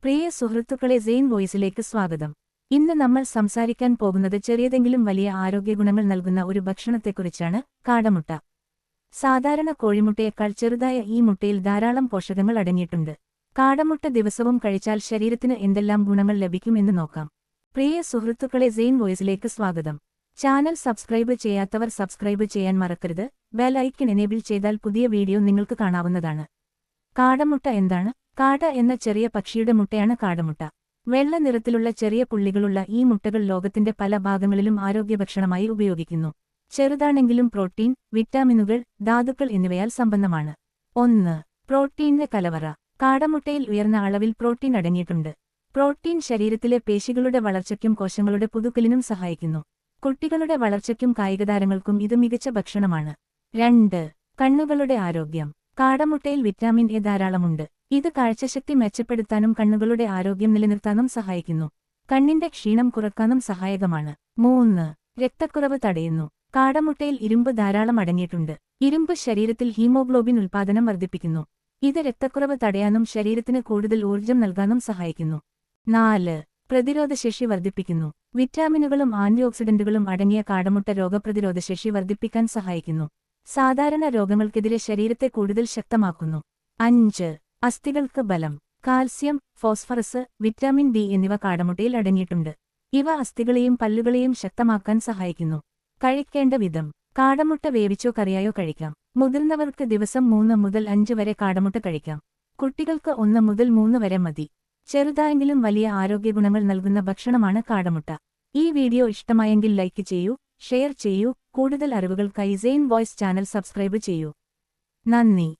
പ്രിയ സുഹൃത്തുക്കളെ സെയിൻ വോയിസിലേക്ക് സ്വാഗതം. ഇന്ന് നമ്മൾ സംസാരിക്കാൻ പോകുന്നത് ചെറിയതെങ്കിലും വലിയ ആരോഗ്യഗുണങ്ങൾ നൽകുന്ന ഒരു ഭക്ഷണത്തെക്കുറിച്ചാണ്, കാടമുട്ട. സാധാരണ കോഴിമുട്ടയേക്കാൾ ചെറുതായ ഈ മുട്ടയിൽ ധാരാളം പോഷകങ്ങൾ അടങ്ങിയിട്ടുണ്ട്. കാടമുട്ട ദിവസവും കഴിച്ചാൽ ശരീരത്തിന് എന്തെല്ലാം ഗുണങ്ങൾ ലഭിക്കുമെന്ന് നോക്കാം. പ്രിയ സുഹൃത്തുക്കളെ സെയിൻ വോയിസിലേക്ക് സ്വാഗതം. ചാനൽ സബ്സ്ക്രൈബ് ചെയ്യാത്തവർ സബ്സ്ക്രൈബ് ചെയ്യാൻ മറക്കരുത്. ബെൽ ഐക്കൺ എനേബിൾ ചെയ്താൽ പുതിയ വീഡിയോ നിങ്ങൾക്ക് കാണാവുന്നതാണ്. കാടമുട്ട എന്താണ്? കാട എന്ന ചെറിയ പക്ഷിയുടെ മുട്ടയാണ് കാടമുട്ട. വെള്ള നിറത്തിലുള്ള ചെറിയ പുള്ളികളുള്ള ഈ മുട്ടകൾ ലോകത്തിന്റെ പല ഭാഗങ്ങളിലും ആരോഗ്യഭക്ഷണമായി ഉപയോഗിക്കുന്നു. ചെറുതാണെങ്കിലും പ്രോട്ടീൻ, വിറ്റാമിനുകൾ, ധാതുക്കൾ എന്നിവയാൽ സമ്പന്നമാണ്. 1. പ്രോട്ടീന്റെ കലവറ. കാടമുട്ടയിൽ ഉയർന്ന അളവിൽ പ്രോട്ടീൻ അടങ്ങിയിട്ടുണ്ട്. പ്രോട്ടീൻ ശരീരത്തിലെ പേശികളുടെ വളർച്ചയ്ക്കും കോശങ്ങളുടെ പുതുക്കലിനും സഹായിക്കുന്നു. കുട്ടികളുടെ വളർച്ചയ്ക്കും കായികതാരങ്ങൾക്കും ഇത് മികച്ച ഭക്ഷണമാണ്. 2. കണ്ണുകളുടെ ആരോഗ്യം. കാടമുട്ടയിൽ വിറ്റാമിൻ എ ധാരാളമുണ്ട്. ഇത് കാഴ്ചശക്തി മെച്ചപ്പെടുത്താനും കണ്ണുകളുടെ ആരോഗ്യം നിലനിർത്താനും സഹായിക്കുന്നു. കണ്ണിന്റെ ക്ഷീണം കുറക്കാനും സഹായകമാണ്. 3. രക്തക്കുറവ് തടയുന്നു. കാടമുട്ടയിൽ ഇരുമ്പ് ധാരാളം അടങ്ങിയിട്ടുണ്ട്. ഇരുമ്പ് ശരീരത്തിൽ ഹീമോഗ്ലോബിൻ ഉൽപ്പാദനം വർദ്ധിപ്പിക്കുന്നു. ഇത് രക്തക്കുറവ് തടയാനും ശരീരത്തിന് കൂടുതൽ ഊർജ്ജം നൽകാനും സഹായിക്കുന്നു. 4. പ്രതിരോധശേഷി വർദ്ധിപ്പിക്കുന്നു. വിറ്റാമിനുകളും ആന്റിഓക്സിഡന്റുകളും അടങ്ങിയ കാടമുട്ട രോഗപ്രതിരോധശേഷി വർദ്ധിപ്പിക്കാൻ സഹായിക്കുന്നു. സാധാരണ രോഗങ്ങൾക്കെതിരെ ശരീരത്തെ കൂടുതൽ ശക്തമാക്കുന്നു. 5. അസ്ഥികൾക്ക് ബലം. കാൽസ്യം, ഫോസ്ഫറസ്, വിറ്റാമിൻ ഡി എന്നിവ കാടമുട്ടയിൽ അടങ്ങിയിട്ടുണ്ട്. ഇവ അസ്ഥികളെയും പല്ലുകളെയും ശക്തമാക്കാൻ സഹായിക്കുന്നു. കഴിക്കേണ്ട വിധം. കാടമുട്ട വേവിച്ചോ കറിയായോ കഴിക്കാം. മുതിർന്നവർക്ക് ദിവസം 3 മുതൽ 5 വരെ കാടമുട്ട കഴിക്കാം. കുട്ടികൾക്ക് 1 മുതൽ 3 വരെ മതി. ചെറുതായെങ്കിലും വലിയ ആരോഗ്യഗുണങ്ങൾ നൽകുന്ന ഭക്ഷണമാണ് കാടമുട്ട. ഈ വീഡിയോ ഇഷ്ടമായെങ്കിൽ ലൈക്ക് ചെയ്യൂ, ഷെയർ ചെയ്യൂ. കൂടുതൽ അറിവുകൾക്കായി സെയിൻ വോയിസ് ചാനൽ സബ്സ്ക്രൈബ് ചെയ്യൂ. നന്ദി.